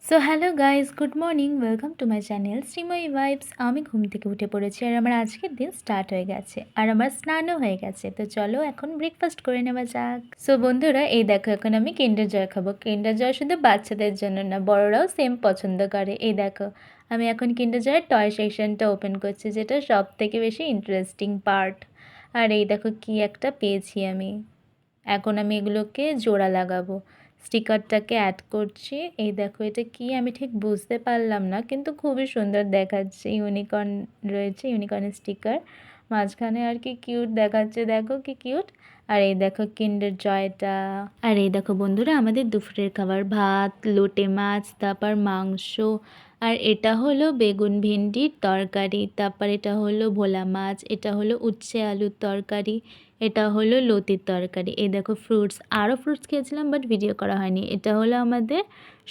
So hello guys, good morning, welcome to my channel Sreemoyee vibes. আমি ঘুম থেকে উঠে পড়েছি আর আমার আজকের দিন স্টার্ট হয়ে গেছে আর আমার স্নানও হয়ে গেছে। তো চলো এখন ব্রেকফাস্ট করে নেওয়া যাক। সো বন্ধুরা, এই দেখো এখন আমি কিন্ডার জয় খাবো। কিন্ডার জয় শুধু বাচ্চাদের জন্য না, বড়রাও সেম পছন্দ করে। এই দেখো আমি এখন কিন্ডার জয়ের টয় সেকশনটা ওপেন করছি, যেটা সব থেকে বেশি ইন্টারেস্টিং পার্ট। আর এই দেখো কি একটা পেয়েছি আমি। এখন আমি এগুলোকে জোড়া লাগাবো। স্টিকারটাকে অ্যাড করছি। এই দেখো এটা কি আমি ঠিক বুঝতে পারলাম না, কিন্তু খুবই সুন্দর দেখাচ্ছে। ইউনিকর্ন রয়েছে, ইউনিকর্নের স্টিকার মাঝখানে আর কি কিউট দেখাচ্ছে, দেখো কি কিউট। আর এই দেখো কিন্ডার জয়টা। আর এই দেখো বন্ধুরা, আমাদের দুপুরের খাবার ভাত, লোটে মাছ, তারপর মাংস, আর এটা হলো বেগুন ভেন্ডির তরকারি, তারপর এটা হলো ভোলা মাছ, এটা হলো উচ্ছে আলুর তরকারি, এটা হলো লতির তরকারি। এই দেখো ফ্রুটস, আরও ফ্রুটস খেয়েছিলাম বাট ভিডিও করা হয়নি। এটা হলো আমাদের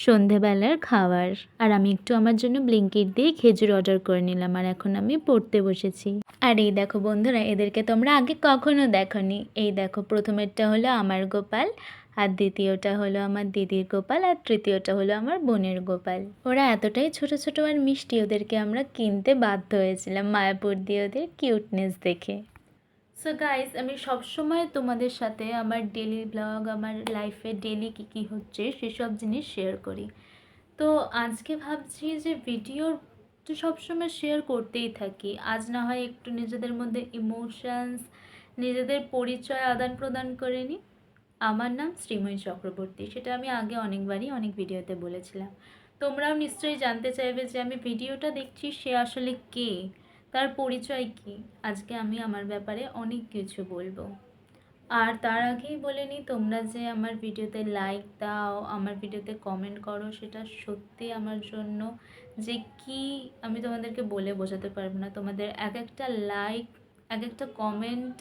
সন্ধেবেলার খাবার। আর আমি একটু আমার জন্য ব্লিঙ্কিট দিয়ে খেজুর অর্ডার করে নিলাম আর এখন আমি পড়তে বসেছি। আর এই দেখো বন্ধুরা, এদেরকে তোমরা আগে কখনো দেখোনি। এই দেখো প্রথমেরটা হলো আমার গোপাল, আর দ্বিতীয়টা হলো আমার দিদির গোপাল, আর তৃতীয়টা হলো আমার বোনের গোপাল। ওরা এতটাই ছোট ছোট আর মিষ্টি, ওদেরকে আমরা কিনতে বাধ্য হয়েছিলাম মায়াপুর দিয়ে ওদের কিউটনেস দেখে। সো গাইস, আমি সবসময় তোমাদের সাথে আমার ডেলি ব্লগ, আমার লাইফে ডেলি কী কী হচ্ছে সেসব জিনিস শেয়ার করি। তো আজকে ভাবছি যে ভিডিও তো সবসময় শেয়ার করতেই থাকি, আজ না হয় একটু নিজেদের মধ্যে ইমোশনস, নিজেদের পরিচয় আদান প্রদান করে নিই। আমার নাম শ্রীময়ী চক্রবর্তী, সেটা আমি আগে অনেকবারই অনেক ভিডিওতে বলেছিলাম। তোমরাও নিশ্চয়ই জানতে চাইবে যে আমি ভিডিওটা দেখছি সে আসলে কে, তার পরিচয় কী। আজকে আমি আমার ব্যাপারে অনেক কিছু বলবো। আর তার আগেই বলে নিই, তোমরা যে আমার ভিডিওতে লাইক দাও, আমার ভিডিওতে কমেন্ট করো, সেটা সত্যি আমার জন্য যে কি আমি তোমাদেরকে বলে বোঝাতে পারবো না। তোমাদের এক একটা লাইক, এক একটা কমেন্ট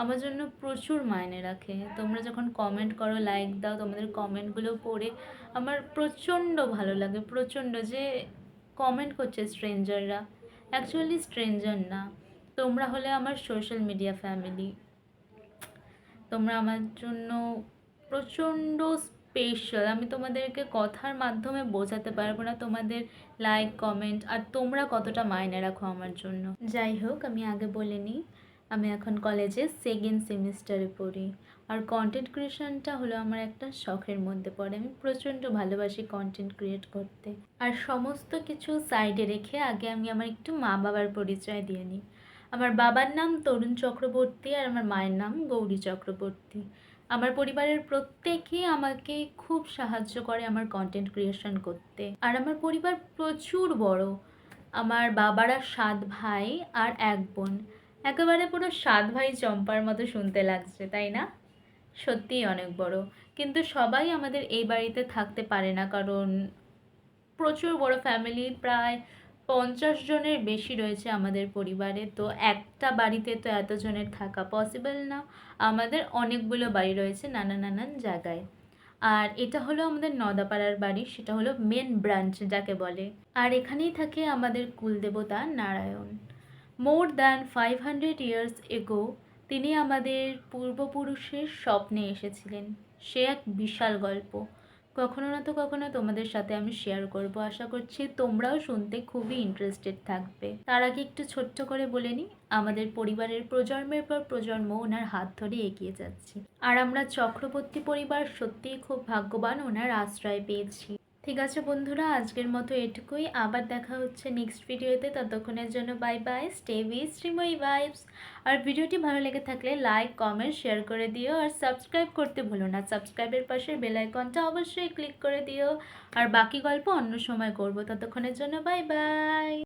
আমার জন্য প্রচুর মায়নে রাখে। তোমরা যখন কমেন্ট করো, লাইক দাও, তোমাদের কমেন্টগুলো পড়ে আমার প্রচণ্ড ভালো লাগে, প্রচণ্ড। যে কমেন্ট করছে স্ট্রেঞ্জাররা, অ্যাকচুয়ালি স্ট্রেঞ্জার না, তোমরা হলে আমার সোশ্যাল মিডিয়া ফ্যামিলি। তোমরা আমার জন্য প্রচণ্ড স্পেশাল। আমি তোমাদেরকে কথার মাধ্যমে বোঝাতে পারবো না তোমাদের লাইক, কমেন্ট আর তোমরা কতটা মায়নে রাখো আমার জন্য। যাই হোক, আমি আগে বলে নিই, আমি এখন কলেজে সেকেন্ড সেমিস্টারে পড়ি। আর কন্টেন্ট ক্রিয়েশনটা হলো আমার একটা শখের মধ্যে পড়ে। আমি প্রচণ্ড ভালোবাসি কন্টেন্ট ক্রিয়েট করতে। আর সমস্ত কিছু সাইডে রেখে আগে আমি আমার একটু মা বাবার পরিচয় দিয়ে নিই। আমার বাবার নাম তরুণ চক্রবর্তী আর আমার মায়ের নাম গৌরী চক্রবর্তী। আমার পরিবারের প্রত্যেকেই আমাকে খুব সাহায্য করে আমার কন্টেন্ট ক্রিয়েশন করতে। আর আমার পরিবার প্রচুর বড়। আমার বাবারা 7 ভাই আর 1 বোন। একেবারে পুরো 7 ভাই চম্পার মতো শুনতে লাগছে, তাই না? সত্যিই অনেক বড়। কিন্তু সবাই আমাদের এই বাড়িতে থাকতে পারে না, কারণ প্রচুর বড় ফ্যামিলি, প্রায় 50 জনের বেশি রয়েছে আমাদের পরিবারে। তো একটা বাড়িতে তো এতজনের থাকা পসিবল না। আমাদের অনেকগুলো বাড়ি রয়েছে নানান নানান জায়গায়। আর এটা হলো আমাদের নদাপাড়ার বাড়ি, সেটা হলো মেন ব্রাঞ্চ যাকে বলে। আর এখানেই থাকে আমাদের কুলদেবতা Narayan. More than 500 years ago তিনি আমাদের পূর্বপুরুষের স্বপ্নে এসেছিলেন। সে এক বিশাল গল্প, কখনো না তো কখনো তোমাদের সাথে আমি শেয়ার করব। আশা করছি তোমরাও শুনতে খুবই ইন্টারেস্টেড থাকবে। তার আগে একটু ছোট্ট করে বলে নিই, আমাদের পরিবারের প্রজন্মের পর প্রজন্ম ওনার হাত ধরে এগিয়ে যাচ্ছি। আর আমরা চক্রবর্তী পরিবার সত্যিই খুব ভাগ্যবান ওনার আশ্রয় পেয়েছি। ঠিক আছে বন্ধুরা, আজকের মতো এটুকুই। আবার দেখা হচ্ছে নেক্সট ভিডিওতে। ততক্ষণের জন্য bye bye, stay with Sreemoyee vibes. আর ভিডিওটি ভালো লেগে থাকলে লাইক, কমেন্ট, শেয়ার করে দিও। আর সাবস্ক্রাইব করতে ভুলো না, সাবস্ক্রাইবের পাশে বেল আইকনটা অবশ্যই ক্লিক করে দিও। আর বাকি গল্প অন্য সময় করব। ততক্ষণের জন্য বাই বাই।